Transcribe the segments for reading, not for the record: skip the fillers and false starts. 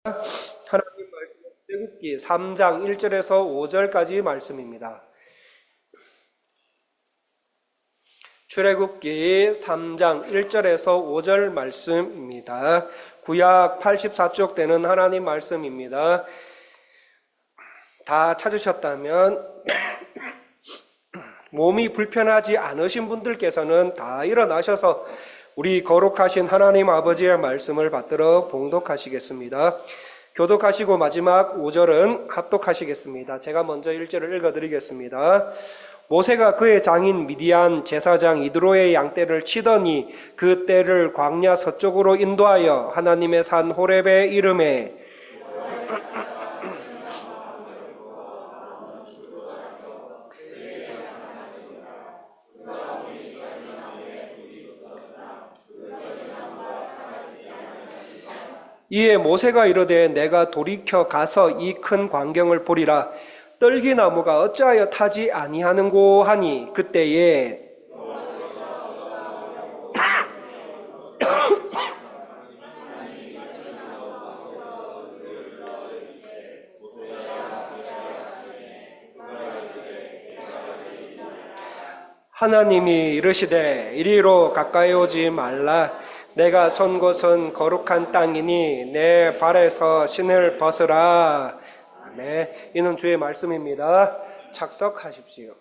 하나님 말씀은 출애굽기 3장 1절에서 5절까지 말씀입니다. 출애굽기 3장 1절에서 5절 말씀입니다. 구약 84쪽 되는 하나님 말씀입니다. 다 찾으셨다면 몸이 불편하지 않으신 분들께서는 다 일어나셔서 우리 거룩하신 하나님 아버지의 말씀을 받들어 봉독하시겠습니다. 교독하시고 마지막 5절은 합독하시겠습니다. 제가 먼저 1절을 읽어드리겠습니다. 모세가 그의 장인 미디안 제사장 이드로의 양떼를 치더니 그 떼를 광야 서쪽으로 인도하여 하나님의 산 호렙에 이르매 이에 모세가 이르되 내가 돌이켜 가서 이 큰 광경을 보리라. 떨기나무가 어찌하여 타지 아니하는고 하니 그때에 하나님이 이르시되 이리로 가까이 오지 말라. 내가 선 곳은 거룩한 땅이니 내 발에서 신을 벗으라. 아멘. 이는 주의 말씀입니다. 착석하십시오.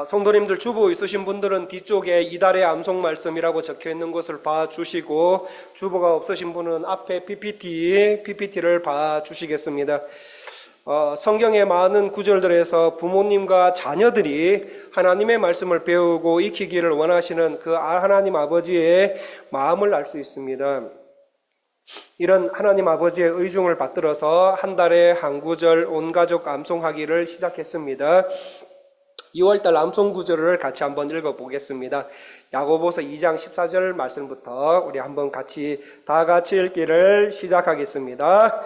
성도님들 주보 있으신 분들은 뒤쪽에 이달의 암송 말씀이라고 적혀있는 것을 봐주시고, 주보가 없으신 분은 앞에 PPT를 봐주시겠습니다. 성경의 많은 구절들에서 부모님과 자녀들이 하나님의 말씀을 배우고 익히기를 원하시는 그 하나님 아버지의 마음을 알 수 있습니다. 이런 하나님 아버지의 의중을 받들어서 한 달에 한 구절 온 가족 암송하기를 시작했습니다. 2월달 암송 구절을 같이 한번 읽어보겠습니다. 야고보서 2장 14절 말씀부터 우리 한번 다 같이 읽기를 시작하겠습니다.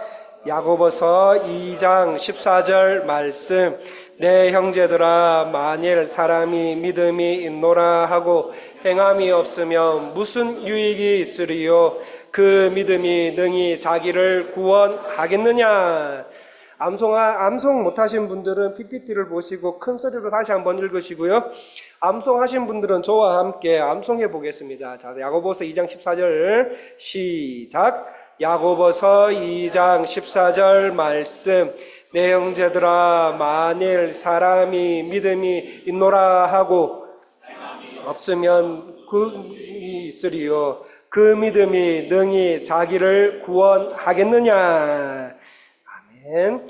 야고보서 2장 14절 말씀. 내 형제들아, 만일 사람이 믿음이 있노라 하고 행함이 없으면 무슨 유익이 있으리요? 그 믿음이 능히 자기를 구원하겠느냐? 암송 못하신 분들은 PPT를 보시고 큰 소리로 다시 한번 읽으시고요. 암송하신 분들은 저와 함께 암송해 보겠습니다. 자, 야고보서 2장 14절 시작. 야고보서 2장 14절 말씀. 내 형제들아, 만일 사람이 믿음이 있노라 하고 없으면 그이 있으리요. 그 믿음이 능히 자기를 구원하겠느냐. 아멘.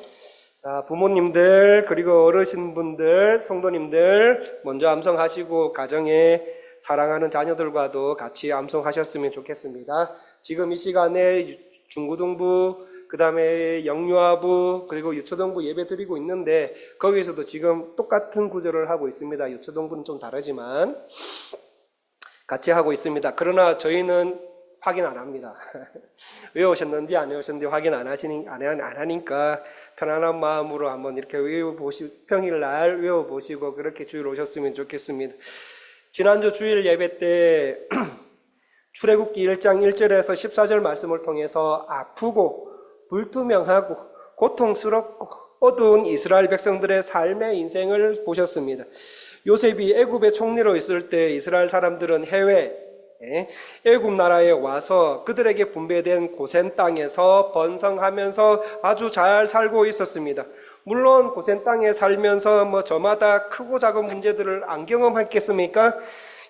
자, 부모님들 그리고 어르신분들, 성도님들 먼저 암송하시고 가정에 사랑하는 자녀들과도 같이 암송하셨으면 좋겠습니다. 지금 이 시간에 중고등부, 그 다음에 영유아부, 그리고 유초등부 예배 드리고 있는데 거기에서도 지금 똑같은 구절을 하고 있습니다. 유초등부는 좀 다르지만 같이 하고 있습니다. 그러나 저희는 확인 안 합니다. 외우셨는지 안 외우셨는지 확인 안 하니까 편안한 마음으로 한번 이렇게 평일날 외워보시고 그렇게 주일 오셨으면 좋겠습니다. 지난주 주일 예배 때 출애굽기 1장 1절에서 14절 말씀을 통해서 아프고 불투명하고 고통스럽고 어두운 이스라엘 백성들의 삶의 인생을 보셨습니다. 요셉이 애굽의 총리로 있을 때 이스라엘 사람들은 애굽 나라에 와서 그들에게 분배된 고센 땅에서 번성하면서 아주 잘 살고 있었습니다. 물론 고센 땅에 살면서 저마다 크고 작은 문제들을 안 경험했겠습니까?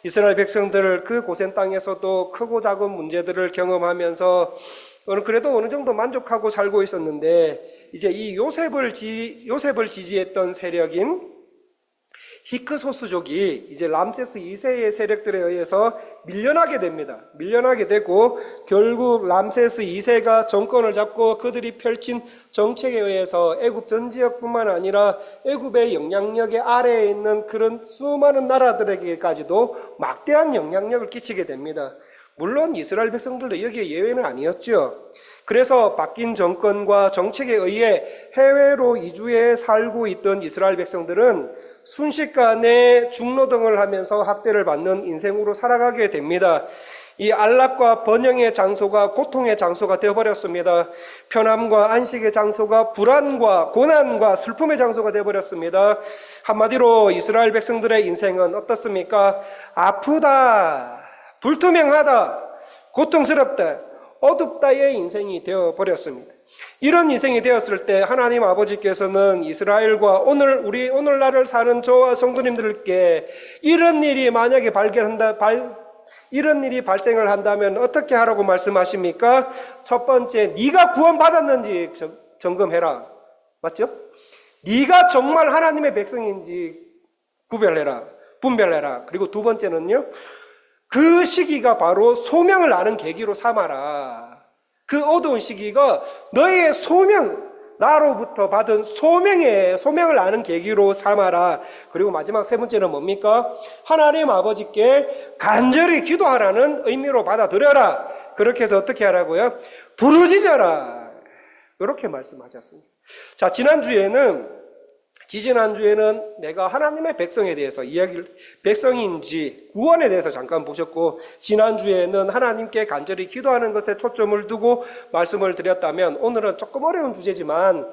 이스라엘 백성들 그 고센 땅에서도 크고 작은 문제들을 경험하면서 그래도 어느 정도 만족하고 살고 있었는데, 이제 이 요셉을 지지했던 세력인 히크소스족이 이제 람세스 2세의 세력들에 의해서 밀려나게 됩니다. 밀려나게 되고 결국 람세스 2세가 정권을 잡고 그들이 펼친 정책에 의해서 애굽 전 지역뿐만 아니라 애굽의 영향력의 아래에 있는 그런 수많은 나라들에게까지도 막대한 영향력을 끼치게 됩니다. 물론 이스라엘 백성들도 여기에 예외는 아니었죠. 그래서 바뀐 정권과 정책에 의해 해외로 이주해 살고 있던 이스라엘 백성들은 순식간에 중노동을 하면서 학대를 받는 인생으로 살아가게 됩니다. 이 안락과 번영의 장소가 고통의 장소가 되어버렸습니다. 편함과 안식의 장소가 불안과 고난과 슬픔의 장소가 되어버렸습니다. 한마디로 이스라엘 백성들의 인생은 어떻습니까? 아프다, 불투명하다, 고통스럽다, 어둡다의 인생이 되어버렸습니다. 이런 인생이 되었을 때 하나님 아버지께서는 이스라엘과 우리 오늘날을 사는 저와 성도님들께 이런 일이 만약에 이런 일이 발생을 한다면 어떻게 하라고 말씀하십니까? 첫 번째, 네가 구원받았는지 점검해라. 맞죠? 네가 정말 하나님의 백성인지 구별해라. 분별해라. 그리고 두 번째는요, 그 시기가 바로 소명을 아는 계기로 삼아라. 그 어두운 시기가 너의 나로부터 받은 소명을 아는 계기로 삼아라. 그리고 마지막 세 번째는 뭡니까? 하나님 아버지께 간절히 기도하라는 의미로 받아들여라. 그렇게 해서 어떻게 하라고요? 부르짖어라. 이렇게 말씀하셨습니다. 자, 지지난주에는 내가 하나님의 백성에 대해서 백성인지 구원에 대해서 잠깐 보셨고, 지난주에는 하나님께 간절히 기도하는 것에 초점을 두고 말씀을 드렸다면, 오늘은 조금 어려운 주제지만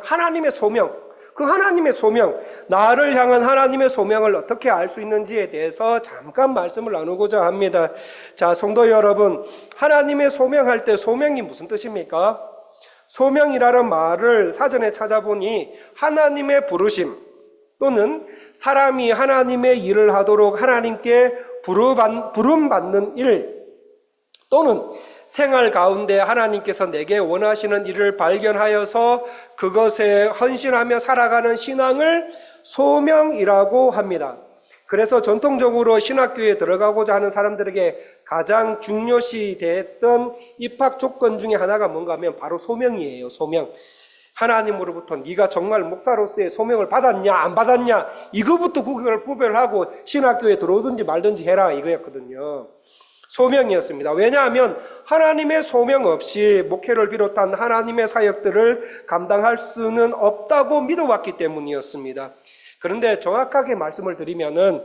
하나님의 소명, 그 하나님의 소명, 나를 향한 하나님의 소명을 어떻게 알 수 있는지에 대해서 잠깐 말씀을 나누고자 합니다. 자, 성도 여러분, 하나님의 소명할 때 소명이 무슨 뜻입니까? 소명이라는 말을 사전에 찾아보니 하나님의 부르심 또는 사람이 하나님의 일을 하도록 하나님께 부름받는 일, 또는 생활 가운데 하나님께서 내게 원하시는 일을 발견하여서 그것에 헌신하며 살아가는 신앙을 소명이라고 합니다. 그래서 전통적으로 신학교에 들어가고자 하는 사람들에게 가장 중요시됐던 입학 조건 중에 하나가 뭔가 하면 바로 소명이에요. 소명. 하나님으로부터 네가 정말 목사로서의 소명을 받았냐 안 받았냐, 이거부터 구별하고 신학교에 들어오든지 말든지 해라, 이거였거든요. 소명이었습니다. 왜냐하면 하나님의 소명 없이 목회를 비롯한 하나님의 사역들을 감당할 수는 없다고 믿어왔기 때문이었습니다. 그런데 정확하게 말씀을 드리면은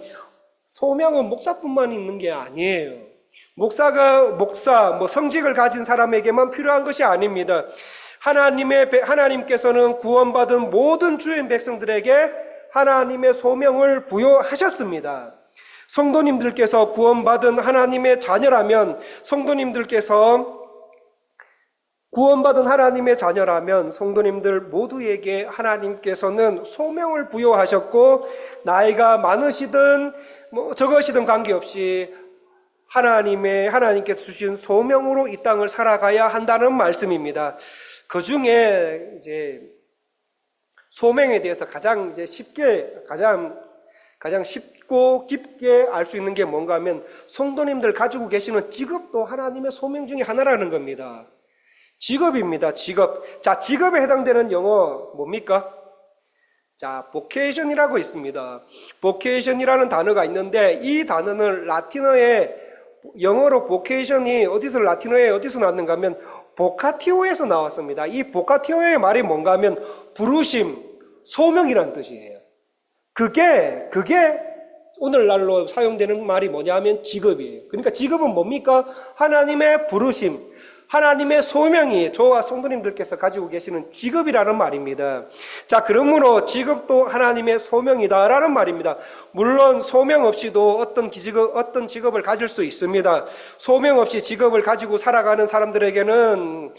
소명은 목사뿐만 있는 게 아니에요. 성직을 가진 사람에게만 필요한 것이 아닙니다. 하나님께서는 구원받은 모든 주인 백성들에게 하나님의 소명을 부여하셨습니다. 성도님들께서 구원받은 하나님의 자녀라면, 성도님들 모두에게 하나님께서는 소명을 부여하셨고, 나이가 많으시든 적으시든 관계없이 하나님께서 주신 소명으로 이 땅을 살아가야 한다는 말씀입니다. 그 중에 소명에 대해서 가장 쉽고 깊게 알 수 있는 게 뭔가 하면, 성도님들 가지고 계시는 직업도 하나님의 소명 중에 하나라는 겁니다. 직업입니다. 직업. 자, 직업에 해당되는 영어 뭡니까? 자, vocation이라고 있습니다. vocation이라는 단어가 있는데, 이 단어는 영어로 vocation이 라틴어에 어디서 나왔는가 하면 보카티오에서 나왔습니다. 이 보카티오의 말이 뭔가 하면 부르심, 소명이라는 뜻이에요. 그게 오늘날로 사용되는 말이 뭐냐 하면 직업이에요. 그러니까 직업은 뭡니까? 하나님의 부르심, 하나님의 소명이 저와 성도님들께서 가지고 계시는 직업이라는 말입니다. 자, 그러므로 직업도 하나님의 소명이다라는 말입니다. 물론 소명 없이도 어떤 직업을 가질 수 있습니다. 소명 없이 직업을 가지고 살아가는 사람들에게는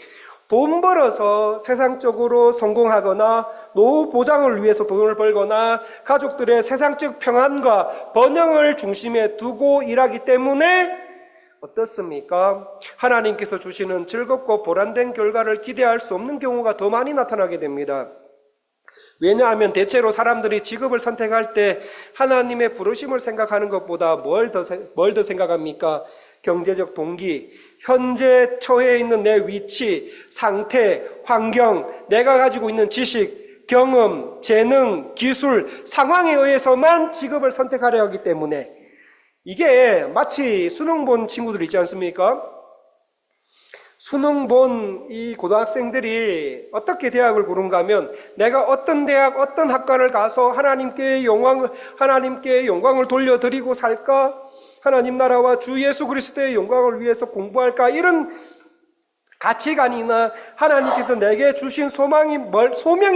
돈 벌어서 세상적으로 성공하거나 노후 보장을 위해서 돈을 벌거나 가족들의 세상적 평안과 번영을 중심에 두고 일하기 때문에 어떻습니까? 하나님께서 주시는 즐겁고 보람된 결과를 기대할 수 없는 경우가 더 많이 나타나게 됩니다. 왜냐하면 대체로 사람들이 직업을 선택할 때 하나님의 부르심을 생각하는 것보다 뭘 더 생각합니까? 경제적 동기, 현재 처해 있는 내 위치, 상태, 환경, 내가 가지고 있는 지식, 경험, 재능, 기술, 상황에 의해서만 직업을 선택하려 하기 때문에, 이게 마치 수능 본 친구들 있지 않습니까? 수능 본 이 고등학생들이 어떻게 대학을 고른가 하면 내가 어떤 대학, 어떤 학과를 가서 하나님께 영광을 돌려드리고 살까? 하나님 나라와 주 예수 그리스도의 영광을 위해서 공부할까? 이런 가치관이나 하나님께서 내게 주신 소명이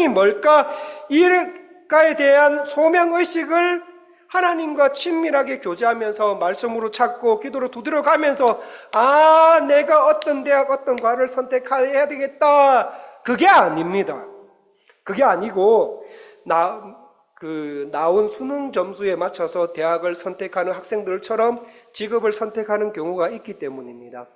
뭘까? 이까에 대한 소명의식을 하나님과 친밀하게 교제하면서 말씀으로 찾고 기도로 두드려가면서 내가 어떤 대학 어떤 과를 선택해야 되겠다. 그게 아닙니다. 그게 아니고 나온 수능 점수에 맞춰서 대학을 선택하는 학생들처럼 직업을 선택하는 경우가 있기 때문입니다.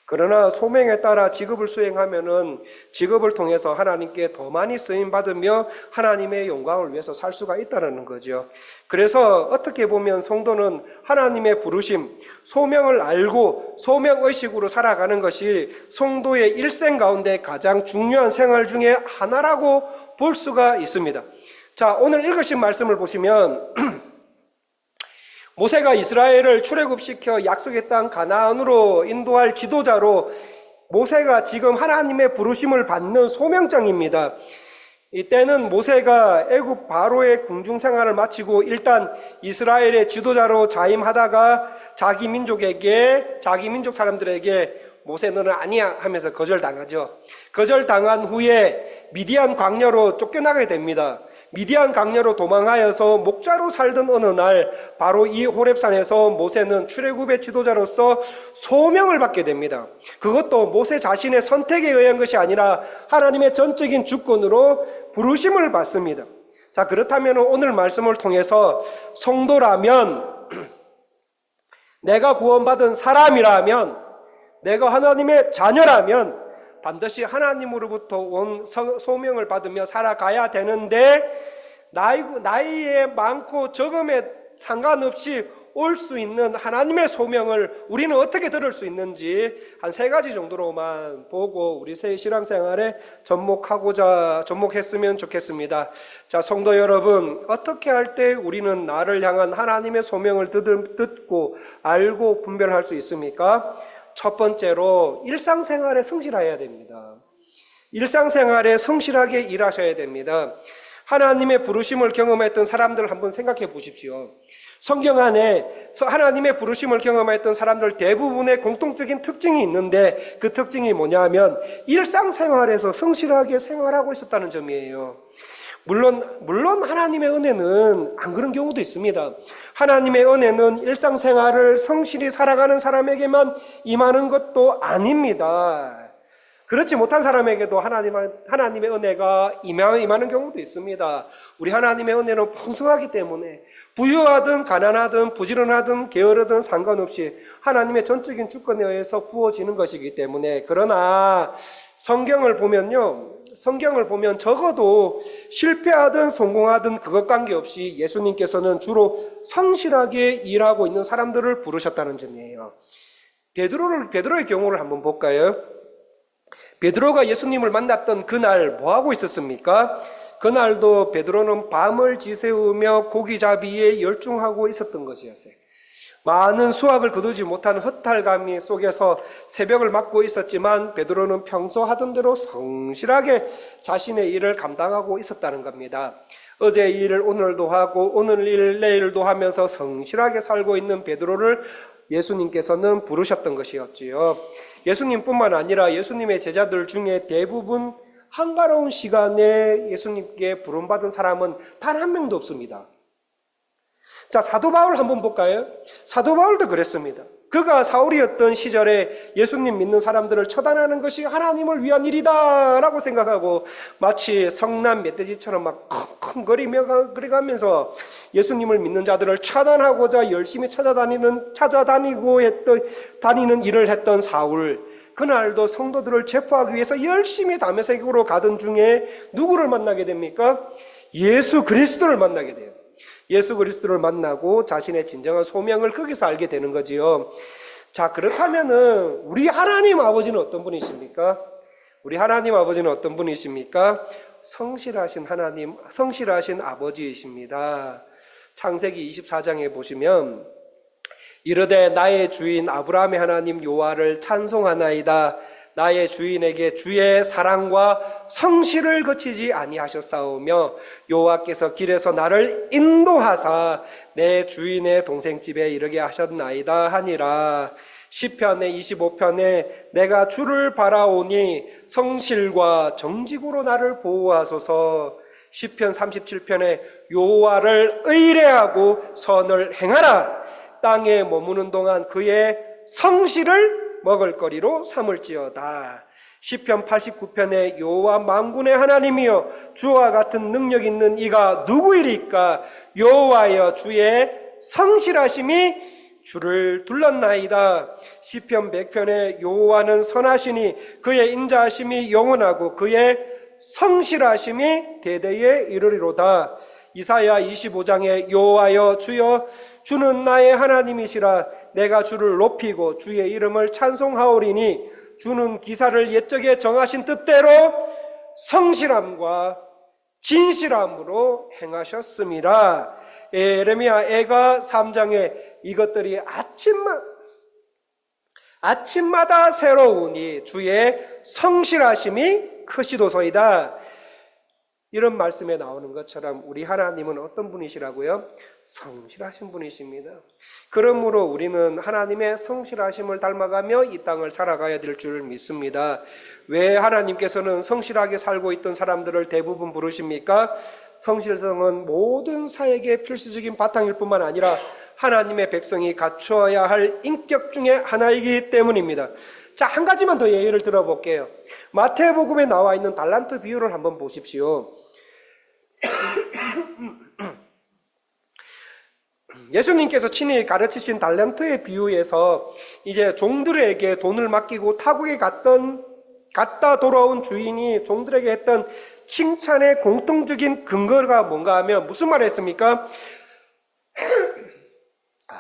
그러나 소명에 따라 직업을 수행하면은 직업을 통해서 하나님께 더 많이 쓰임 받으며 하나님의 영광을 위해서 살 수가 있다는 거죠. 그래서 어떻게 보면 성도는 하나님의 부르심, 소명을 알고 소명의식으로 살아가는 것이 성도의 일생 가운데 가장 중요한 생활 중에 하나라고 볼 수가 있습니다. 자, 오늘 읽으신 말씀을 보시면 모세가 이스라엘을 출애굽시켜 약속의 땅 가나안으로 인도할 지도자로 모세가 지금 하나님의 부르심을 받는 소명장입니다. 이때는 모세가 애굽 바로의 궁중 생활을 마치고 일단 이스라엘의 지도자로 자임하다가 자기 민족 사람들에게 모세 너는 아니야 하면서 거절당하죠. 거절당한 후에 미디안 광야로 쫓겨나게 됩니다. 미디안 광야로 도망하여서 목자로 살던 어느 날 바로 이 호렙산에서 모세는 출애굽의 지도자로서 소명을 받게 됩니다. 그것도 모세 자신의 선택에 의한 것이 아니라 하나님의 전적인 주권으로 부르심을 받습니다. 자, 그렇다면 오늘 말씀을 통해서 성도라면 내가 구원받은 사람이라면 내가 하나님의 자녀라면 반드시 하나님으로부터 온 소명을 받으며 살아가야 되는데 나이에 많고 적음에 상관없이 올 수 있는 하나님의 소명을 우리는 어떻게 들을 수 있는지 한 3가지 정도로만 보고 우리 새 신앙생활에 접목했으면 좋겠습니다. 자, 성도 여러분, 어떻게 할 때 우리는 나를 향한 하나님의 소명을 듣고 알고 분별할 수 있습니까? 첫 번째로 일상생활에 성실해야 됩니다. 일상생활에 성실하게 일하셔야 됩니다. 하나님의 부르심을 경험했던 사람들 한번 생각해 보십시오. 성경 안에 하나님의 부르심을 경험했던 사람들 대부분의 공통적인 특징이 있는데 그 특징이 뭐냐면 일상생활에서 성실하게 생활하고 있었다는 점이에요. 물론 하나님의 은혜는 안 그런 경우도 있습니다. 하나님의 은혜는 일상생활을 성실히 살아가는 사람에게만 임하는 것도 아닙니다. 그렇지 못한 사람에게도 하나님의 은혜가 임하는 경우도 있습니다. 우리 하나님의 은혜는 풍성하기 때문에 부유하든 가난하든 부지런하든 게으르든 상관없이 하나님의 전적인 주권에 의해서 부어지는 것이기 때문에 그러나 성경을 보면 적어도 실패하든 성공하든 그것 관계없이 예수님께서는 주로 성실하게 일하고 있는 사람들을 부르셨다는 점이에요. 베드로의 경우를 한번 볼까요? 베드로가 예수님을 만났던 그날 뭐하고 있었습니까? 그날도 베드로는 밤을 지새우며 고기잡이에 열중하고 있었던 것이었어요. 많은 수확을 거두지 못한 허탈감 속에서 새벽을 맞고 있었지만 베드로는 평소 하던 대로 성실하게 자신의 일을 감당하고 있었다는 겁니다. 어제 일을 오늘도 하고 오늘 일 내일도 하면서 성실하게 살고 있는 베드로를 예수님께서는 부르셨던 것이었지요. 예수님뿐만 아니라 예수님의 제자들 중에 대부분 한가로운 시간에 예수님께 부름받은 사람은 단 한 명도 없습니다. 자, 사도 바울 한번 볼까요? 사도 바울도 그랬습니다. 그가 사울이었던 시절에 예수님 믿는 사람들을 처단하는 것이 하나님을 위한 일이다 라고 생각하고 마치 성난 멧돼지처럼 막 쿵쿵거리며 그래가면서 예수님을 믿는 자들을 처단하고자 열심히 다니는 일을 했던 사울. 그날도 성도들을 체포하기 위해서 열심히 다메섹으로 가던 중에 누구를 만나게 됩니까? 예수 그리스도를 만나게 돼요. 예수 그리스도를 만나고 자신의 진정한 소명을 거기서 알게 되는 거지요. 자, 그렇다면은 우리 하나님 아버지는 어떤 분이십니까? 우리 하나님 아버지는 어떤 분이십니까? 성실하신 하나님, 성실하신 아버지이십니다. 창세기 24장에 보시면 이르되 나의 주인 아브라함의 하나님 여호와를 찬송하나이다. 나의 주인에게 주의 사랑과 성실을 거치지 아니하셨사오며 여호와께서 길에서 나를 인도하사 내 주인의 동생 집에 이르게 하셨나이다 하니라. 시편의 25편에 내가 주를 바라오니 성실과 정직으로 나를 보호하소서. 시편 37편에 여호와를 의뢰하고 선을 행하라. 땅에 머무는 동안 그의 성실을 먹을거리로 삼을지어다. 시편 89편에 여호와 만군의 하나님이여 주와 같은 능력 있는 이가 누구이리까? 여호와여 주의 성실하심이 주를 둘렀나이다. 시편 100편에 여호와는 선하시니 그의 인자하심이 영원하고 그의 성실하심이 대대에 이르리로다. 이사야 25장에 여호와여 주여 주는 나의 하나님이시라. 내가 주를 높이고 주의 이름을 찬송하오리니 주는 기사를 옛적에 정하신 뜻대로 성실함과 진실함으로 행하셨습니다. 예레미야 애가 3장에 이것들이 아침마다 새로우니 주의 성실하심이 크시도소이다. 이런 말씀에 나오는 것처럼 우리 하나님은 어떤 분이시라고요? 성실하신 분이십니다. 그러므로 우리는 하나님의 성실하심을 닮아가며 이 땅을 살아가야 될 줄 믿습니다. 왜 하나님께서는 성실하게 살고 있던 사람들을 대부분 부르십니까? 성실성은 모든 사역의 필수적인 바탕일 뿐만 아니라 하나님의 백성이 갖추어야 할 인격 중에 하나이기 때문입니다. 자, 한 가지만 더 예를 들어볼게요. 마태복음에 나와 있는 달란트 비유를 한번 보십시오. 예수님께서 친히 가르치신 달란트의 비유에서 이제 종들에게 돈을 맡기고 타국에 갔다 돌아온 주인이 종들에게 했던 칭찬의 공통적인 근거가 뭔가 하면 무슨 말을 했습니까?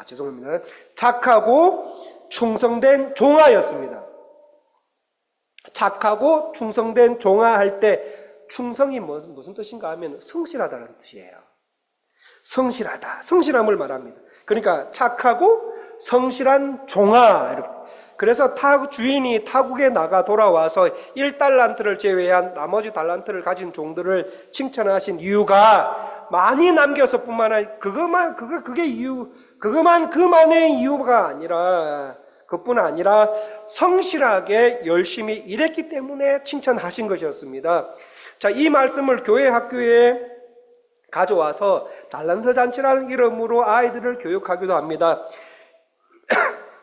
죄송합니다. 착하고 충성된 종아였습니다. 착하고 충성된 종아 할 때 충성이 무슨 뜻인가 하면 성실하다는 뜻이에요. 성실하다, 성실함을 말합니다. 그러니까 착하고 성실한 종아 이렇게. 그래서 주인이 타국에 나가 돌아와서 1달란트를 제외한 나머지 달란트를 가진 종들을 칭찬하신 이유가 많이 남겨서 뿐만 아니라 그만의 이유가 아니라 그뿐 아니라 성실하게 열심히 일했기 때문에 칭찬하신 것이었습니다. 자, 이 말씀을 교회 학교에 가져와서 달란트 잔치라는 이름으로 아이들을 교육하기도 합니다.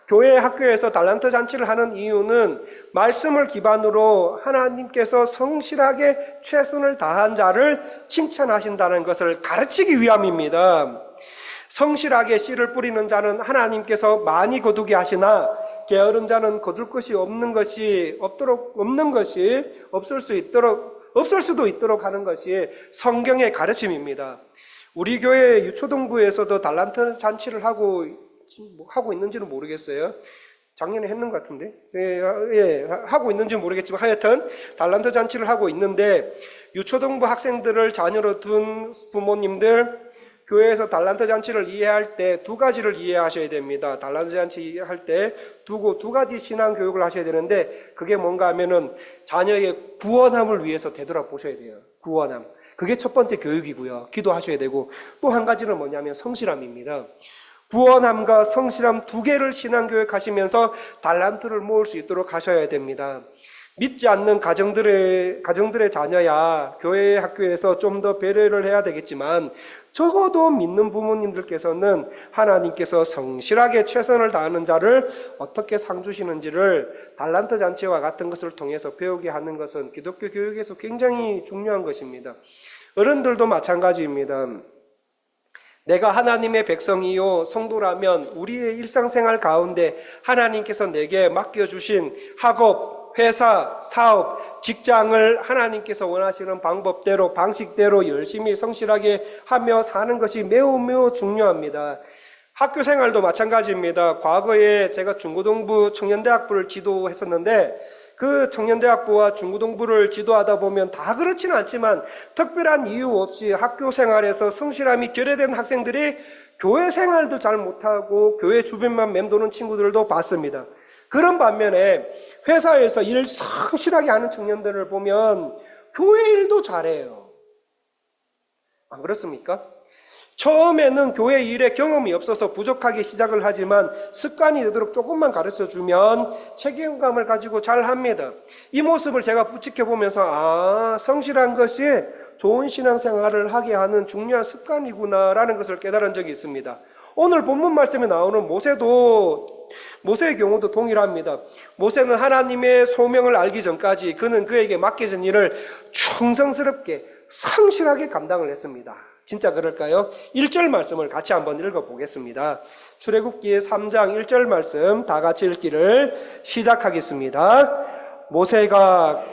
교회 학교에서 달란트 잔치를 하는 이유는 말씀을 기반으로 하나님께서 성실하게 최선을 다한 자를 칭찬하신다는 것을 가르치기 위함입니다. 성실하게 씨를 뿌리는 자는 하나님께서 많이 거두게 하시나 게으른 자는 거둘 것이 없을 수도 있도록 하는 것이 성경의 가르침입니다. 우리 교회 유초등부에서도 달란트 잔치를 하고 있는지는 모르겠어요. 작년에 했는 것 같은데. 하고 있는지는 모르겠지만 하여튼 달란트 잔치를 하고 있는데 유초등부 학생들을 자녀로 둔 부모님들 교회에서 달란트 잔치를 이해할 때 두 가지를 이해하셔야 됩니다. 달란트 잔치 이해할 때 두 가지 신앙 교육을 하셔야 되는데 그게 뭔가 하면은 자녀의 구원함을 위해서 되돌아보셔야 돼요. 구원함. 그게 첫 번째 교육이고요. 기도하셔야 되고 또 한 가지는 뭐냐면 성실함입니다. 구원함과 성실함 두 개를 신앙교육 하시면서 달란트를 모을 수 있도록 하셔야 됩니다. 믿지 않는 가정들의 자녀야 교회 학교에서 좀 더 배려를 해야 되겠지만 적어도 믿는 부모님들께서는 하나님께서 성실하게 최선을 다하는 자를 어떻게 상 주시는지를 달란트 잔치와 같은 것을 통해서 배우게 하는 것은 기독교 교육에서 굉장히 중요한 것입니다. 어른들도 마찬가지입니다. 내가 하나님의 백성이요 성도라면 우리의 일상생활 가운데 하나님께서 내게 맡겨주신 학업, 회사, 사업, 직장을 하나님께서 원하시는 방법대로 방식대로 열심히 성실하게 하며 사는 것이 매우 중요합니다. 학교 생활도 마찬가지입니다. 과거에 제가 중고등부 청년대학부를 지도했었는데 그 청년대학부와 중고등부를 지도하다 보면 다 그렇지는 않지만 특별한 이유 없이 학교 생활에서 성실함이 결여된 학생들이 교회 생활도 잘 못하고 교회 주변만 맴도는 친구들도 봤습니다. 그런 반면에 회사에서 일 성실하게 하는 청년들을 보면 교회 일도 잘해요. 안 그렇습니까? 처음에는 교회 일에 경험이 없어서 부족하게 시작을 하지만 습관이 되도록 조금만 가르쳐주면 책임감을 가지고 잘 합니다. 이 모습을 제가 지켜보면서 성실한 것이 좋은 신앙생활을 하게 하는 중요한 습관이구나라는 것을 깨달은 적이 있습니다. 오늘 본문 말씀에 나오는 모세의 경우도 동일합니다. 모세는 하나님의 소명을 알기 전까지 그는 그에게 맡겨진 일을 충성스럽게 성실하게 감당을 했습니다. 진짜 그럴까요? 1절 말씀을 같이 한번 읽어보겠습니다. 출애굽기 3장 1절 말씀 다 같이 읽기를 시작하겠습니다. 모세가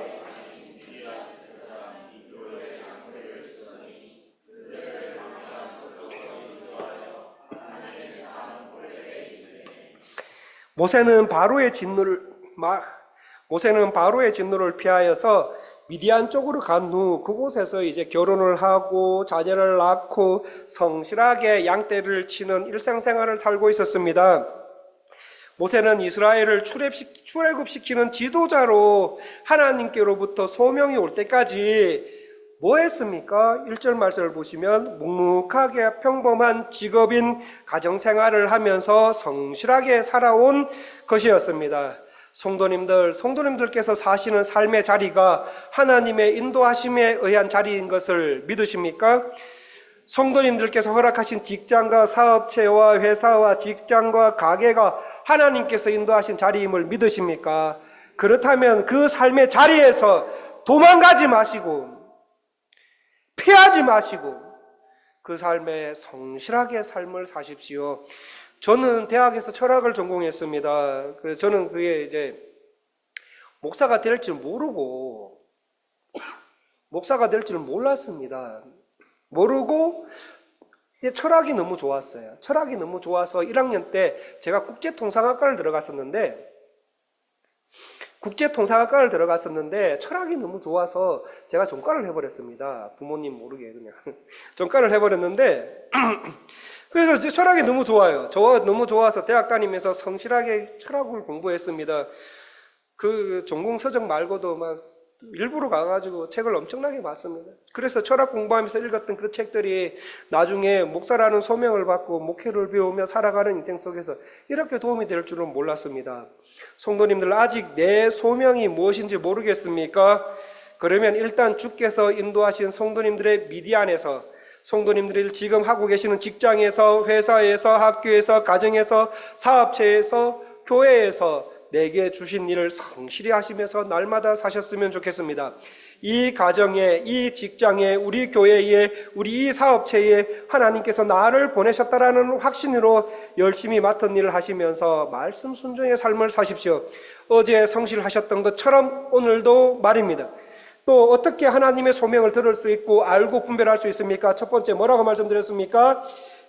모세는 바로의 진노를 피하여서 미디안 쪽으로 간 후 그곳에서 이제 결혼을 하고 자녀를 낳고 성실하게 양떼를 치는 일상생활을 살고 있었습니다. 모세는 이스라엘을 출애굽시키는 지도자로 하나님께로부터 소명이 올 때까지 뭐 했습니까? 1절 말씀을 보시면 묵묵하게 평범한 직업인 가정생활을 하면서 성실하게 살아온 것이었습니다. 성도님들께서 사시는 삶의 자리가 하나님의 인도하심에 의한 자리인 것을 믿으십니까? 성도님들께서 허락하신 직장과 사업체와 회사와 직장과 가게가 하나님께서 인도하신 자리임을 믿으십니까? 그렇다면 그 삶의 자리에서 도망가지 마시고 피하지 마시고 그 삶에 성실하게 삶을 사십시오. 저는 대학에서 철학을 전공했습니다. 그래서 저는 그게 이제 목사가 될 줄 모르고 목사가 될 줄 몰랐습니다. 모르고 철학이 너무 좋았어요. 철학이 너무 좋아서 1학년 때 제가 국제통상학과를 들어갔었는데 철학이 너무 좋아서 제가 전과를 해버렸습니다. 부모님 모르게 그냥 전과를 해버렸는데 그래서 철학이 너무 좋아요. 너무 좋아서 대학 다니면서 성실하게 철학을 공부했습니다. 그 전공 서적 말고도 막 일부러 가가지고 책을 엄청나게 봤습니다. 그래서 철학 공부하면서 읽었던 그 책들이 나중에 목사라는 소명을 받고 목회를 배우며 살아가는 인생 속에서 이렇게 도움이 될 줄은 몰랐습니다. 성도님들, 아직 내 소명이 무엇인지 모르겠습니까? 그러면 일단 주께서 인도하신 성도님들의 미디안에서, 성도님들이 지금 하고 계시는 직장에서, 회사에서, 학교에서, 가정에서, 사업체에서, 교회에서 내게 주신 일을 성실히 하시면서 날마다 사셨으면 좋겠습니다. 이 가정에, 이 직장에, 우리 교회에, 우리 이 사업체에 하나님께서 나를 보내셨다라는 확신으로 열심히 맡은 일을 하시면서 말씀 순종의 삶을 사십시오. 어제 성실하셨던 것처럼 오늘도 말입니다. 또 어떻게 하나님의 소명을 들을 수 있고 알고 분별할 수 있습니까? 첫 번째 뭐라고 말씀드렸습니까?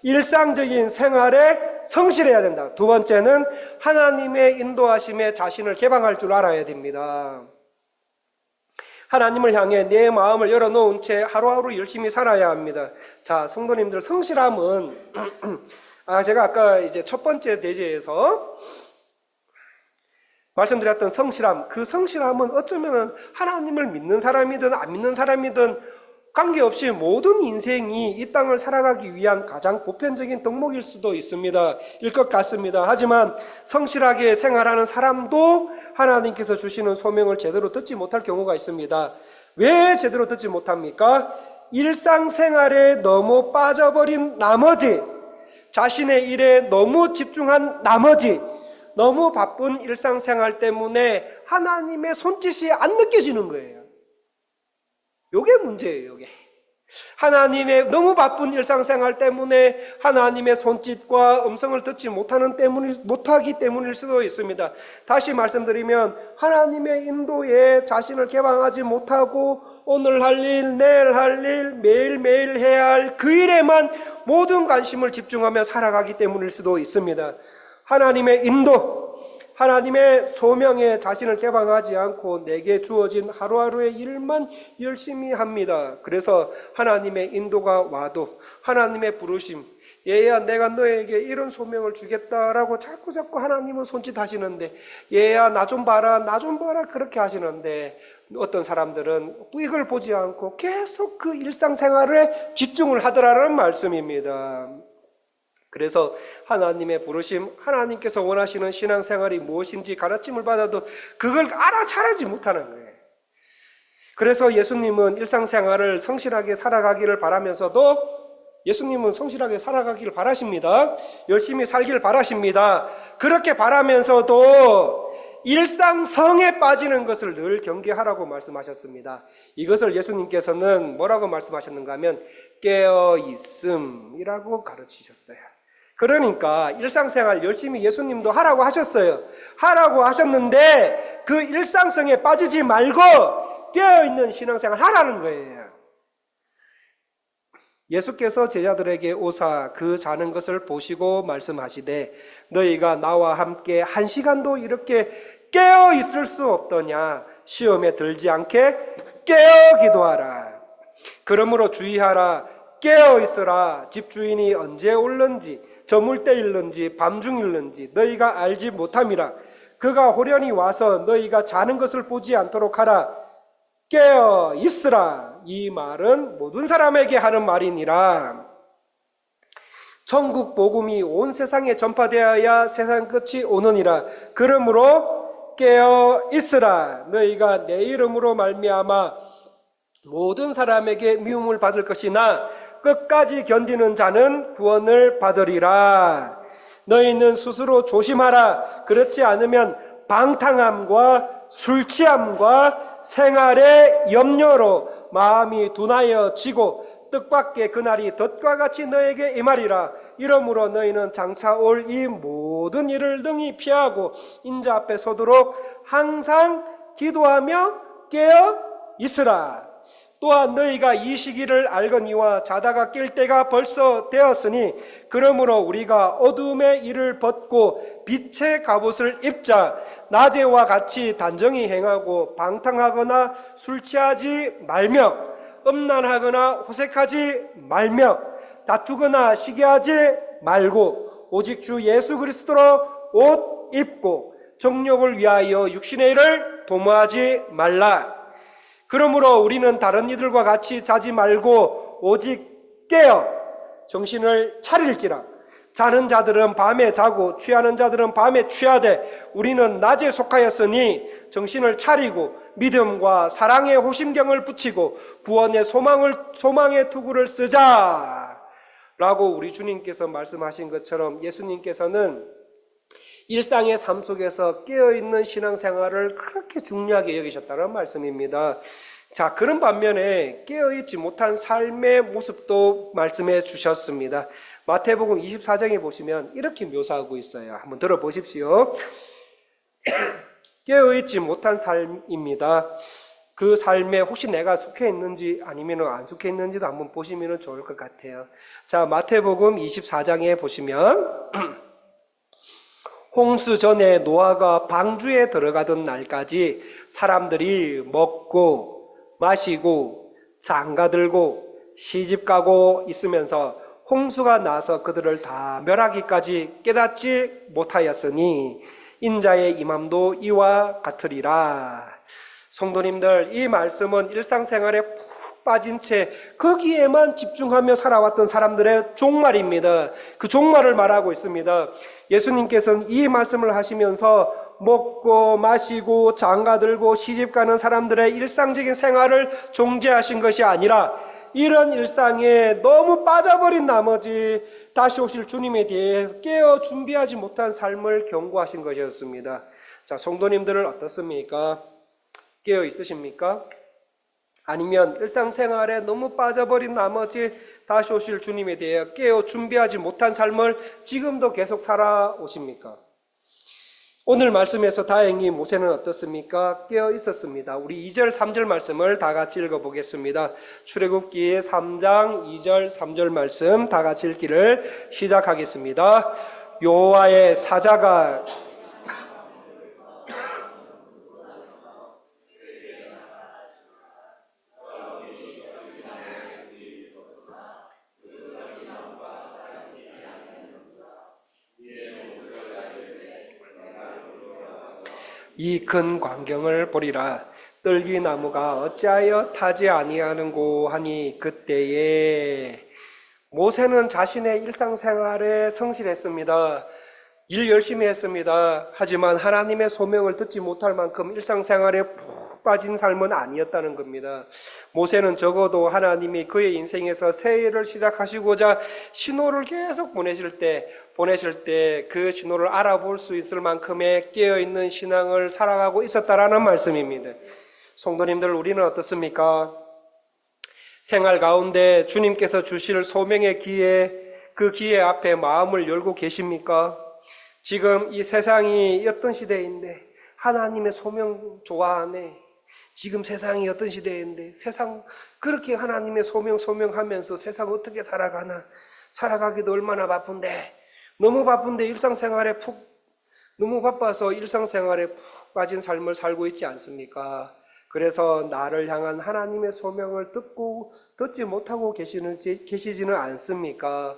일상적인 생활에 성실해야 된다. 두 번째는 하나님의 인도하심에 자신을 개방할 줄 알아야 됩니다. 하나님을 향해 내 마음을 열어놓은 채 하루하루 열심히 살아야 합니다. 자, 성도님들, 성실함은 제가 아까 이제 첫 번째 대제에서 말씀드렸던 성실함, 그 성실함은 어쩌면 하나님을 믿는 사람이든 안 믿는 사람이든 관계없이 모든 인생이 이 땅을 살아가기 위한 가장 보편적인 덕목일 수도 있습니다. 일 것 같습니다. 하지만 성실하게 생활하는 사람도 하나님께서 주시는 소명을 제대로 듣지 못할 경우가 있습니다. 왜 제대로 듣지 못합니까? 일상생활에 너무 빠져버린 나머지, 자신의 일에 너무 집중한 나머지, 너무 바쁜 일상생활 때문에 하나님의 손짓이 안 느껴지는 거예요. 요게 문제예요, 요게. 하나님의 너무 바쁜 일상생활 때문에 하나님의 손짓과 음성을 듣지 못하기 때문일 수도 있습니다. 다시 말씀드리면 하나님의 인도에 자신을 개방하지 못하고 오늘 할 일, 내일 할 일, 매일매일 해야 할 그 일에만 모든 관심을 집중하며 살아가기 때문일 수도 있습니다. 하나님의 인도, 하나님의 소명에 자신을 개방하지 않고 내게 주어진 하루하루의 일만 열심히 합니다. 그래서 하나님의 인도가 와도, 하나님의 부르심, 얘야 내가 너에게 이런 소명을 주겠다라고 자꾸 하나님은 손짓하시는데, 얘야 나 좀 봐라 나 좀 봐라 그렇게 하시는데, 어떤 사람들은 이걸 보지 않고 계속 그 일상생활에 집중을 하더라는 말씀입니다. 그래서 하나님의 부르심, 하나님께서 원하시는 신앙생활이 무엇인지 가르침을 받아도 그걸 알아차리지 못하는 거예요. 그래서 예수님은 일상생활을 성실하게 살아가기를 바라면서도, 예수님은 성실하게 살아가기를 바라십니다. 열심히 살기를 바라십니다. 그렇게 바라면서도 일상성에 빠지는 것을 늘 경계하라고 말씀하셨습니다. 이것을 예수님께서는 뭐라고 말씀하셨는가 하면 깨어있음이라고 가르치셨어요. 그러니까 일상생활 열심히 예수님도 하라고 하셨어요. 하라고 하셨는데 그 일상성에 빠지지 말고 깨어있는 신앙생활 하라는 거예요. 예수께서 제자들에게 오사 그 자는 것을 보시고 말씀하시되 너희가 나와 함께 1시간도 이렇게 깨어 있을 수 없더냐. 시험에 들지 않게 깨어 기도하라. 그러므로 주의하라. 깨어 있으라. 집주인이 언제 올는지 저물 때일는지 밤중일는지 너희가 알지 못함이라. 그가 호련히 와서 너희가 자는 것을 보지 않도록 하라. 깨어 있으라. 이 말은 모든 사람에게 하는 말이니라. 천국 복음이 온 세상에 전파되어야 세상 끝이 오느니라. 그러므로 깨어 있으라. 너희가 내 이름으로 말미암아 모든 사람에게 미움을 받을 것이나 끝까지 견디는 자는 구원을 받으리라. 너희는 스스로 조심하라. 그렇지 않으면 방탕함과 술취함과 생활의 염려로 마음이 둔하여 지고 뜻밖의 그날이 덫과 같이 너에게 임하리라. 이러므로 너희는 장차 올 이 모든 일을 능히 피하고 인자 앞에 서도록 항상 기도하며 깨어 있으라. 또한 너희가 이 시기를 알거니와 자다가 깰 때가 벌써 되었으니 그러므로 우리가 어둠의 일을 벗고 빛의 갑옷을 입자. 낮에와 같이 단정히 행하고 방탕하거나 술 취하지 말며 음란하거나 호색하지 말며 다투거나 시기하지 말고 오직 주 예수 그리스도로 옷 입고 정욕을 위하여 육신의 일을 도모하지 말라. 그러므로 우리는 다른 이들과 같이 자지 말고 오직 깨어 정신을 차릴지라. 자는 자들은 밤에 자고 취하는 자들은 밤에 취하되 우리는 낮에 속하였으니 정신을 차리고 믿음과 사랑의 호심경을 붙이고 구원의 소망의 투구를 쓰자 라고 우리 주님께서 말씀하신 것처럼 예수님께서는 일상의 삶 속에서 깨어있는 신앙생활을 그렇게 중요하게 여기셨다는 말씀입니다. 자, 그런 반면에 깨어있지 못한 삶의 모습도 말씀해 주셨습니다. 마태복음 24장에 보시면 이렇게 묘사하고 있어요. 한번 들어보십시오. 깨어있지 못한 삶입니다. 그 삶에 혹시 내가 속해 있는지 아니면 안 속해 있는지도 한번 보시면 좋을 것 같아요. 자, 마태복음 24장에 보시면 홍수 전에 노아가 방주에 들어가던 날까지 사람들이 먹고 마시고 장가들고 시집가고 있으면서 홍수가 나서 그들을 다 멸하기까지 깨닫지 못하였으니 인자의 임함도 이와 같으리라. 성도님들, 이 말씀은 일상생활에 푹 빠진 채 거기에만 집중하며 살아왔던 사람들의 종말입니다. 그 종말을 말하고 있습니다. 예수님께서는 이 말씀을 하시면서 먹고 마시고 장가들고 시집가는 사람들의 일상적인 생활을 종죄하신 것이 아니라 이런 일상에 너무 빠져버린 나머지 다시 오실 주님에 대해 깨어 준비하지 못한 삶을 경고하신 것이었습니다. 자, 성도님들은 어떻습니까? 깨어 있으십니까? 아니면 일상생활에 너무 빠져버린 나머지 다시 오실 주님에 대해 깨어 준비하지 못한 삶을 지금도 계속 살아오십니까? 오늘 말씀에서 다행히 모세는 어떻습니까? 깨어 있었습니다. 우리 2절 3절 말씀을 다 같이 읽어보겠습니다. 출애굽기 3장 2절 3절 말씀 다 같이 읽기를 시작하겠습니다. 여호와의 사자가 이 큰 광경을 보리라. 떨기나무가 어찌하여 타지 아니하는고 하니 그때에 모세는 자신의 일상생활에 성실했습니다. 일 열심히 했습니다. 하지만 하나님의 소명을 듣지 못할 만큼 일상생활에 푹 빠진 삶은 아니었다는 겁니다. 모세는 적어도 하나님이 그의 인생에서 새해를 시작하시고자 신호를 계속 보내실 때 그 신호를 알아볼 수 있을 만큼의 깨어있는 신앙을 살아가고 있었다라는 말씀입니다. 성도님들, 우리는 어떻습니까? 생활 가운데 주님께서 주실 소명의 기회, 그 기회 앞에 마음을 열고 계십니까? 지금 이 세상이 어떤 시대인데 하나님의 소명 좋아하네. 지금 세상이 어떤 시대인데 세상 그렇게 하나님의 소명하면서 세상 어떻게 살아가나. 살아가기도 얼마나 바쁜데, 너무 바쁜데 너무 바빠서 일상생활에 푹 빠진 삶을 살고 있지 않습니까? 그래서 나를 향한 하나님의 소명을 듣지 못하고 계시지는 않습니까?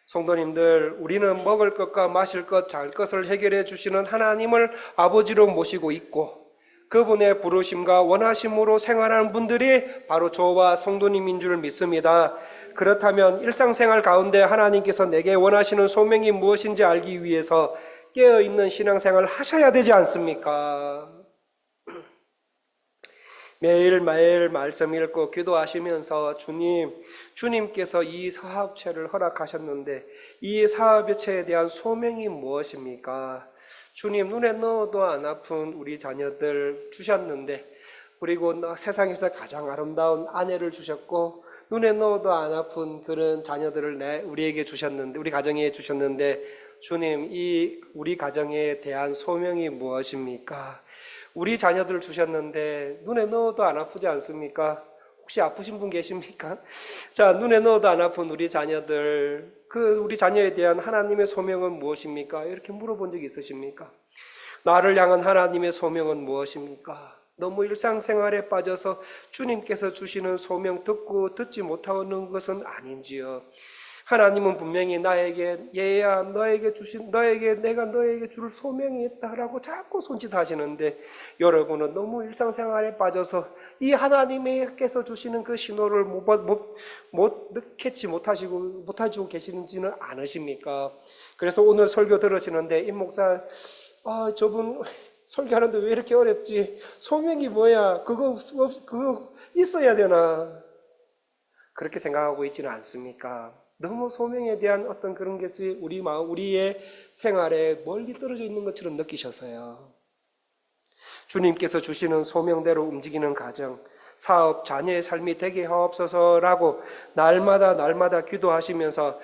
성도님들, 우리는 먹을 것과 마실 것, 잘 것을 해결해 주시는 하나님을 아버지로 모시고 있고 그분의 부르심과 원하심으로 생활하는 분들이 바로 저와 성도님인 줄 믿습니다. 그렇다면 일상생활 가운데 하나님께서 내게 원하시는 소명이 무엇인지 알기 위해서 깨어있는 신앙생활을 하셔야 되지 않습니까? 매일매일 말씀 읽고 기도하시면서 주님께서 이 사업체를 허락하셨는데 이 사업체에 대한 소명이 무엇입니까? 주님, 눈에 넣어도 안 아픈 우리 자녀들 주셨는데, 그리고 세상에서 가장 아름다운 아내를 주셨고 눈에 넣어도 안 아픈 그런 자녀들을 우리에게 주셨는데, 우리 가정에 주셨는데, 주님, 이 우리 가정에 대한 소명이 무엇입니까? 우리 자녀들 주셨는데 눈에 넣어도 안 아프지 않습니까? 혹시 아프신 분 계십니까? 자, 눈에 넣어도 안 아픈 우리 자녀들, 우리 자녀에 대한 하나님의 소명은 무엇입니까? 이렇게 물어본 적이 있으십니까? 나를 향한 하나님의 소명은 무엇입니까? 너무 일상생활에 빠져서 주님께서 주시는 소명 듣지 못하는 것은 아닌지요? 하나님은 분명히 나에게, 얘야, 내가 너에게 줄 소명이 있다라고 자꾸 손짓하시는데, 여러분은 너무 일상생활에 빠져서 이 하나님께서 주시는 그 신호를 캐치 못하시고 계시는지는 않으십니까? 그래서 오늘 설교 들으시는데, 임 목사, 저분 설교하는데 왜 이렇게 어렵지? 소명이 뭐야? 그거 있어야 되나? 그렇게 생각하고 있지는 않습니까? 너무 소명에 대한 어떤 그런 것이 우리의 생활에 멀리 떨어져 있는 것처럼 느끼셔서요. 주님께서 주시는 소명대로 움직이는 가정, 사업, 자녀의 삶이 되게 하옵소서라고 날마다 기도하시면서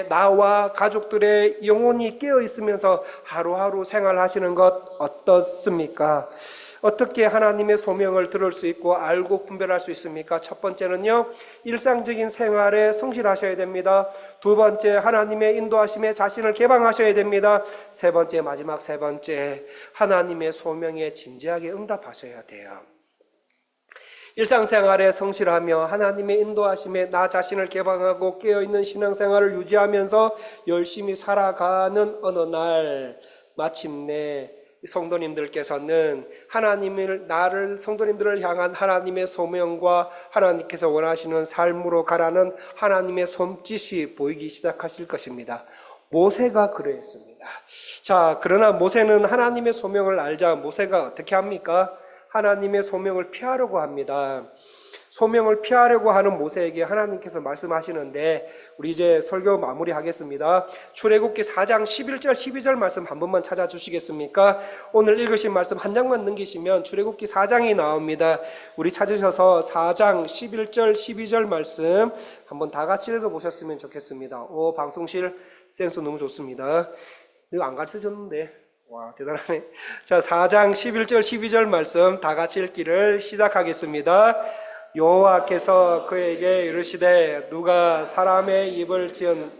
나와 가족들의 영혼이 깨어 있으면서 하루하루 생활하시는 것 어떻습니까? 어떻게 하나님의 소명을 들을 수 있고 알고 분별할 수 있습니까? 첫 번째는요, 일상적인 생활에 성실하셔야 됩니다. 두 번째, 하나님의 인도하심에 자신을 개방하셔야 됩니다. 마지막 세 번째, 하나님의 소명에 진지하게 응답하셔야 돼요. 일상생활에 성실하며 하나님의 인도하심에 나 자신을 개방하고 깨어있는 신앙생활을 유지하면서 열심히 살아가는 어느 날 마침내 성도님들께서는 성도님들을 향한 하나님의 소명과 하나님께서 원하시는 삶으로 가라는 하나님의 손짓이 보이기 시작하실 것입니다. 모세가 그러했습니다. 자, 그러나 모세는 하나님의 소명을 알자 모세가 어떻게 합니까? 하나님의 소명을 피하려고 합니다. 소명을 피하려고 하는 모세에게 하나님께서 말씀하시는데, 우리 이제 설교 마무리하겠습니다. 출애굽기 4장 11절 12절 말씀 한 번만 찾아주시겠습니까? 오늘 읽으신 말씀 한 장만 넘기시면 출애굽기 4장이 나옵니다. 우리 찾으셔서 4장 11절 12절 말씀 한번 다 같이 읽어보셨으면 좋겠습니다. 방송실 센스 너무 좋습니다. 이거 안 가르쳐줬는데 와, 대단하네. 자, 4장 11절 12절 말씀 다 같이 읽기를 시작하겠습니다. 여호와께서 그에게 이르시되 누가 사람의 입을 지은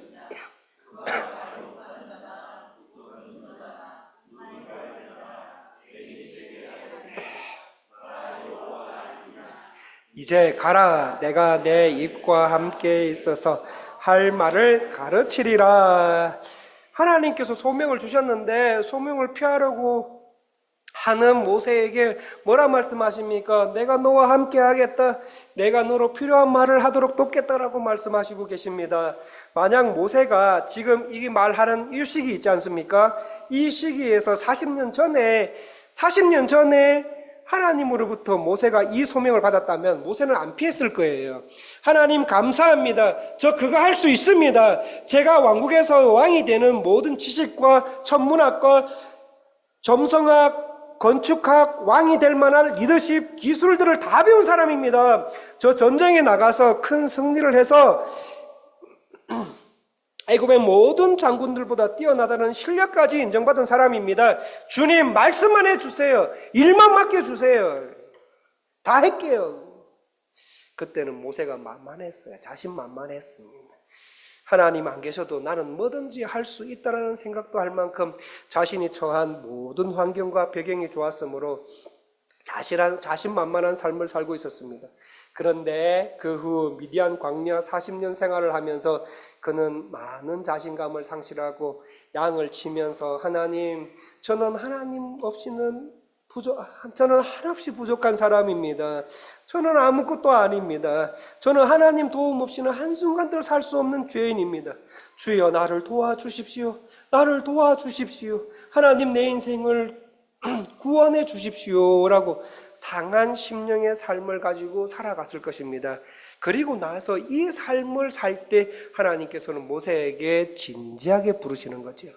이제 가라, 내가 내 입과 함께 있어서 할 말을 가르치리라. 하나님께서 소명을 주셨는데 소명을 피하려고 하는 모세에게 뭐라 말씀하십니까? 내가 너와 함께 하겠다. 내가 너로 필요한 말을 하도록 돕겠다라고 말씀하시고 계십니다. 만약 모세가 지금 이 말하는 이 시기 있지 않습니까? 이 시기에서 40년 전에 하나님으로부터 모세가 이 소명을 받았다면 모세는 안 피했을 거예요. 하나님 감사합니다. 저 그거 할 수 있습니다. 제가 왕국에서 왕이 되는 모든 지식과 천문학과 점성학, 건축학, 왕이 될 만한 리더십 기술들을 다 배운 사람입니다. 저 전쟁에 나가서 큰 승리를 해서 애굽의 모든 장군들보다 뛰어나다는 실력까지 인정받은 사람입니다. 주님 말씀만 해주세요. 일만 맡겨주세요. 다 할게요. 그때는 모세가 만만했어요. 자신만만했습니다. 하나님 안 계셔도 나는 뭐든지 할 수 있다는 생각도 할 만큼 자신이 처한 모든 환경과 배경이 좋았으므로 자신만만한 삶을 살고 있었습니다. 그런데 그 후 미디안 광야 40년 생활을 하면서 그는 많은 자신감을 상실하고 양을 치면서 하나님, 저는 하나님 없이는 저는 한없이 부족한 사람입니다. 저는 아무것도 아닙니다. 저는 하나님 도움 없이는 한순간도 살 수 없는 죄인입니다. 주여 나를 도와주십시오. 나를 도와주십시오. 하나님 내 인생을 구원해 주십시오 라고 상한 심령의 삶을 가지고 살아갔을 것입니다. 그리고 나서 이 삶을 살 때 하나님께서는 모세에게 진지하게 부르시는 거죠.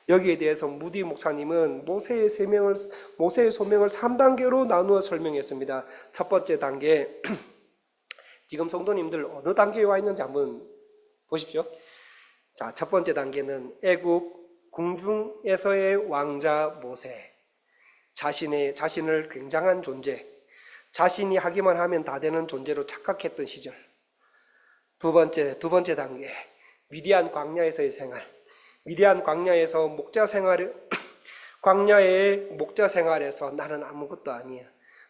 여기에 대해서 무디 목사님은 모세의 소명을 3단계로 나누어 설명했습니다. 첫 번째 단계, 지금 성도님들 어느 단계에 와 있는지 한번 보십시오. 자, 첫 번째 단계는 애국 궁중에서의 왕자 모세, 자신을 굉장한 존재, 자신이 하기만 하면 다 되는 존재로 착각했던 시절. 두 번째 단계, 미디안 광야에서의 생활. 미디안 광야에서 광야의 목자 생활에서 나는 아무것도 아니야.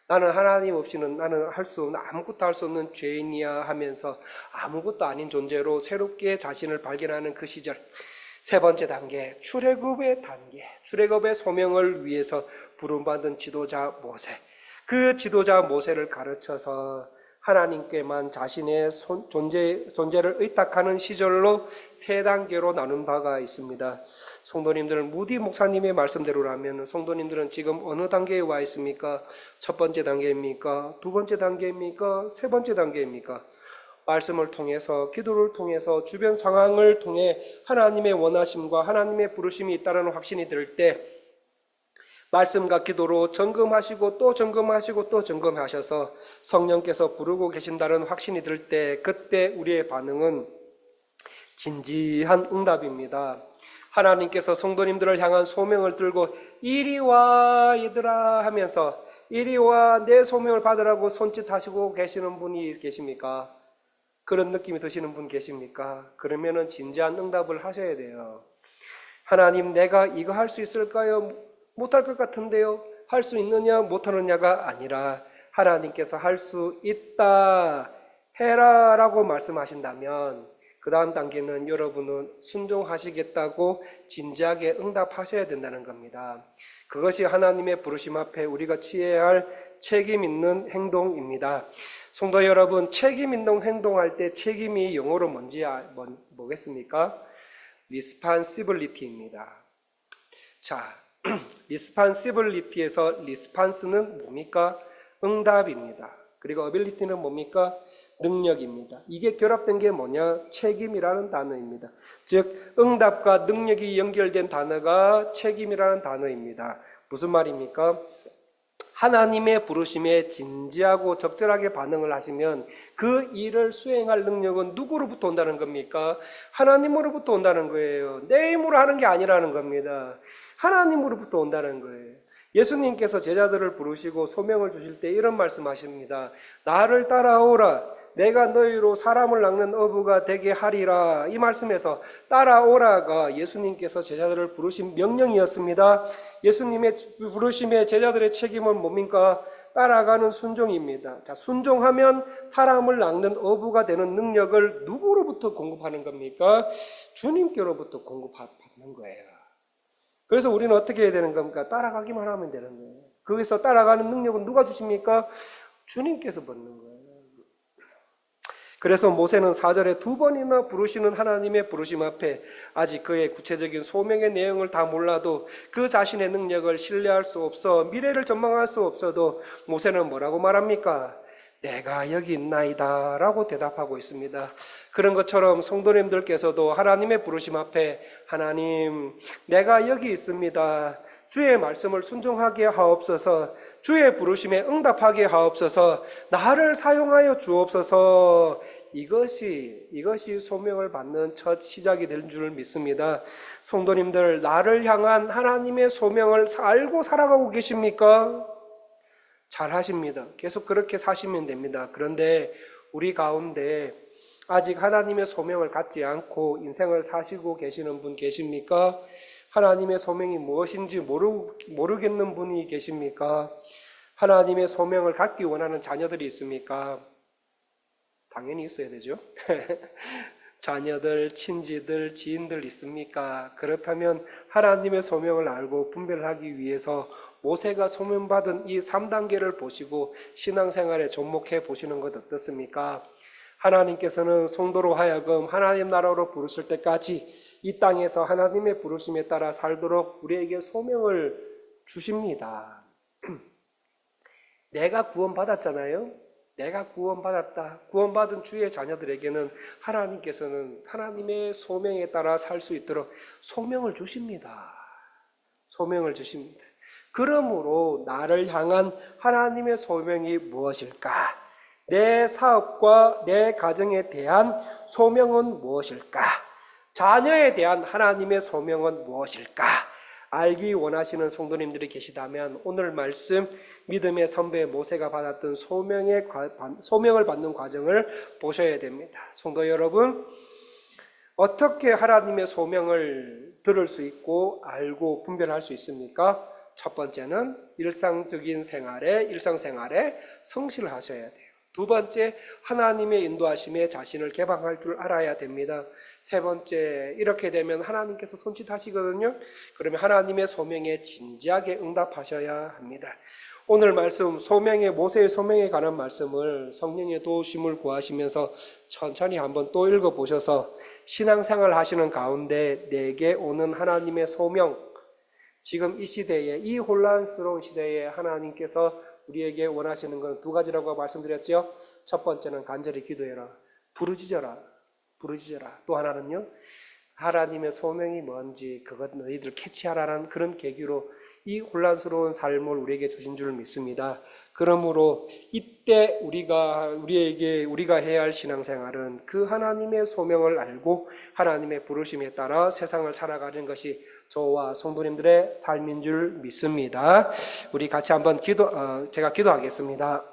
나는 하나님 없이는 나는 아무것도 할 수 없는 죄인이야 하면서 아무것도 아닌 존재로 새롭게 자신을 발견하는 그 시절. 세 번째 단계, 출애굽의 소명을 위해서 부름받은 지도자 모세. 그 지도자 모세를 가르쳐서 하나님께만 자신의 존재를 의탁하는 시절로 세 단계로 나눈 바가 있습니다. 성도님들, 무디 목사님의 말씀대로라면 성도님들은 지금 어느 단계에 와 있습니까? 첫 번째 단계입니까? 두 번째 단계입니까? 세 번째 단계입니까? 말씀을 통해서, 기도를 통해서, 주변 상황을 통해 하나님의 원하심과 하나님의 부르심이 있다는 확신이 들 때 말씀과 기도로 점검하시고 또 점검하시고 또 점검하셔서 성령께서 부르고 계신다는 확신이 들 때 그때 우리의 반응은 진지한 응답입니다. 하나님께서 성도님들을 향한 소명을 들고 이리 와 얘들아 하면서 이리 와 내 소명을 받으라고 손짓하시고 계시는 분이 계십니까? 그런 느낌이 드시는 분 계십니까? 그러면은 진지한 응답을 하셔야 돼요. 하나님, 내가 이거 할 수 있을까요? 못할 것 같은데요. 할 수 있느냐 못하느냐가 아니라 하나님께서 할 수 있다 해라 라고 말씀하신다면 그 다음 단계는 여러분은 순종하시겠다고 진지하게 응답하셔야 된다는 겁니다. 그것이 하나님의 부르심 앞에 우리가 취해야 할 책임 있는 행동입니다. 성도 여러분, 책임 있는 행동할 때 책임이 영어로 뭐겠습니까? responsibility입니다. 자, responsibility에서 response는 뭡니까? 응답입니다. 그리고 ability는 뭡니까? 능력입니다. 이게 결합된 게 뭐냐? 책임이라는 단어입니다. 즉 응답과 능력이 연결된 단어가 책임이라는 단어입니다. 무슨 말입니까? 하나님의 부르심에 진지하고 적절하게 반응을 하시면 그 일을 수행할 능력은 누구로부터 온다는 겁니까? 하나님으로부터 온다는 거예요. 내 힘으로 하는 게 아니라는 겁니다. 하나님으로부터 온다는 거예요. 예수님께서 제자들을 부르시고 소명을 주실 때 이런 말씀하십니다. 나를 따라오라. 내가 너희로 사람을 낚는 어부가 되게 하리라. 이 말씀에서 따라오라가 예수님께서 제자들을 부르신 명령이었습니다. 예수님의 부르심에 제자들의 책임은 뭡니까? 따라가는 순종입니다. 자, 순종하면 사람을 낚는 어부가 되는 능력을 누구로부터 공급하는 겁니까? 주님께로부터 공급받는 거예요. 그래서 우리는 어떻게 해야 되는 겁니까? 따라가기만 하면 되는 거예요. 거기서 따라가는 능력은 누가 주십니까? 주님께서 받는 거예요. 그래서 모세는 4절에 2번이나 부르시는 하나님의 부르심 앞에 아직 그의 구체적인 소명의 내용을 다 몰라도 그 자신의 능력을 신뢰할 수 없어 미래를 전망할 수 없어도 모세는 뭐라고 말합니까? 내가 여기 있나이다 라고 대답하고 있습니다. 그런 것처럼 성도님들께서도 하나님의 부르심 앞에 하나님 내가 여기 있습니다. 주의 말씀을 순종하게 하옵소서. 주의 부르심에 응답하게 하옵소서. 나를 사용하여 주옵소서. 이것이 소명을 받는 첫 시작이 될 줄 믿습니다. 성도님들, 나를 향한 하나님의 소명을 알고 살아가고 계십니까? 잘 하십니다. 계속 그렇게 사시면 됩니다. 그런데 우리 가운데 아직 하나님의 소명을 갖지 않고 인생을 사시고 계시는 분 계십니까? 하나님의 소명이 무엇인지 모르겠는 분이 계십니까? 하나님의 소명을 갖기 원하는 자녀들이 있습니까? 당연히 있어야 되죠. 자녀들, 친지들, 지인들 있습니까? 그렇다면 하나님의 소명을 알고 분별하기 위해서 모세가 소명받은 이 3단계를 보시고 신앙생활에 접목해 보시는 것 어떻습니까? 하나님께서는 성도로 하여금 하나님 나라로 부르실 때까지 이 땅에서 하나님의 부르심에 따라 살도록 우리에게 소명을 주십니다. 내가 구원받았잖아요. 내가 구원받았다. 구원받은 주의 자녀들에게는 하나님께서는 하나님의 소명에 따라 살 수 있도록 소명을 주십니다. 소명을 주십니다. 그러므로 나를 향한 하나님의 소명이 무엇일까? 내 사업과 내 가정에 대한 소명은 무엇일까? 자녀에 대한 하나님의 소명은 무엇일까? 알기 원하시는 성도님들이 계시다면 오늘 말씀 믿음의 선배 모세가 받았던 소명을 받는 과정을 보셔야 됩니다. 성도 여러분, 어떻게 하나님의 소명을 들을 수 있고 알고 분별할 수 있습니까? 첫 번째는 일상생활에 성실을 하셔야 돼요. 두 번째, 하나님의 인도하심에 자신을 개방할 줄 알아야 됩니다. 세 번째, 이렇게 되면 하나님께서 손짓하시거든요. 그러면 하나님의 소명에 진지하게 응답하셔야 합니다. 오늘 말씀, 모세의 소명에 관한 말씀을 성령의 도우심을 구하시면서 천천히 한번 또 읽어보셔서 신앙생활 하시는 가운데 내게 오는 하나님의 소명, 지금 이 시대에, 이 혼란스러운 시대에 하나님께서 우리에게 원하시는 건 두 가지라고 말씀드렸죠. 첫 번째는 간절히 기도해라. 부르짖어라. 또 하나는요, 하나님의 소명이 뭔지 그것 너희들 캐치하라는 그런 계기로 이 혼란스러운 삶을 우리에게 주신 줄 믿습니다. 그러므로 이때 우리가 해야 할 신앙생활은 그 하나님의 소명을 알고 하나님의 부르심에 따라 세상을 살아가는 것이 저와 성도님들의 삶인 줄 믿습니다. 우리 같이 한번 제가 기도하겠습니다.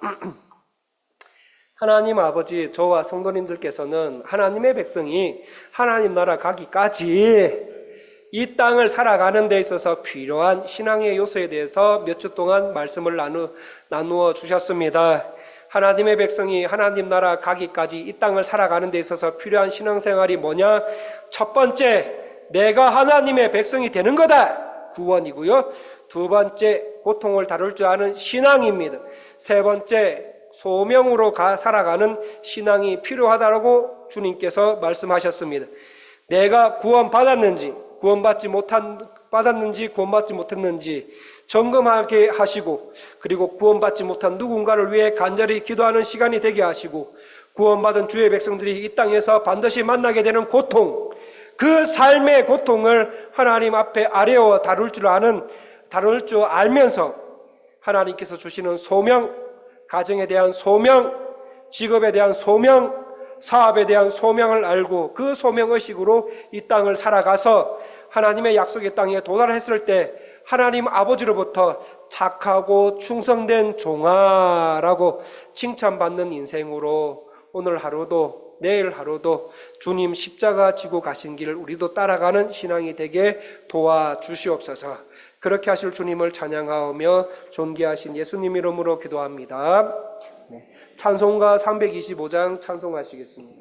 하나님 아버지, 저와 성도님들께서는 하나님의 백성이 하나님 나라 가기까지 이 땅을 살아가는 데 있어서 필요한 신앙의 요소에 대해서 몇 주 동안 말씀을 나누어 주셨습니다. 하나님의 백성이 하나님 나라 가기까지 이 땅을 살아가는 데 있어서 필요한 신앙생활이 뭐냐? 첫 번째, 내가 하나님의 백성이 되는 거다. 구원이고요. 두 번째, 고통을 다룰 줄 아는 신앙입니다. 세 번째, 소명으로 살아가는 신앙이 필요하다고 주님께서 말씀하셨습니다. 내가 구원받았는지 구원받지 못했는지 점검하게 하시고, 그리고 구원받지 못한 누군가를 위해 간절히 기도하는 시간이 되게 하시고, 구원받은 주의 백성들이 이 땅에서 반드시 만나게 되는 고통, 그 삶의 고통을 하나님 앞에 아뢰어 다룰 줄 알면서 하나님께서 주시는 소명, 가정에 대한 소명, 직업에 대한 소명, 사업에 대한 소명을 알고 그 소명의식으로 이 땅을 살아가서 하나님의 약속의 땅에 도달했을 때 하나님 아버지로부터 착하고 충성된 종아라고 칭찬받는 인생으로 오늘 하루도 내일 하루도 주님 십자가 지고 가신 길을 우리도 따라가는 신앙이 되게 도와주시옵소서. 그렇게 하실 주님을 찬양하며 존귀하신 예수님 이름으로 기도합니다. 찬송가 325장 찬송하시겠습니다.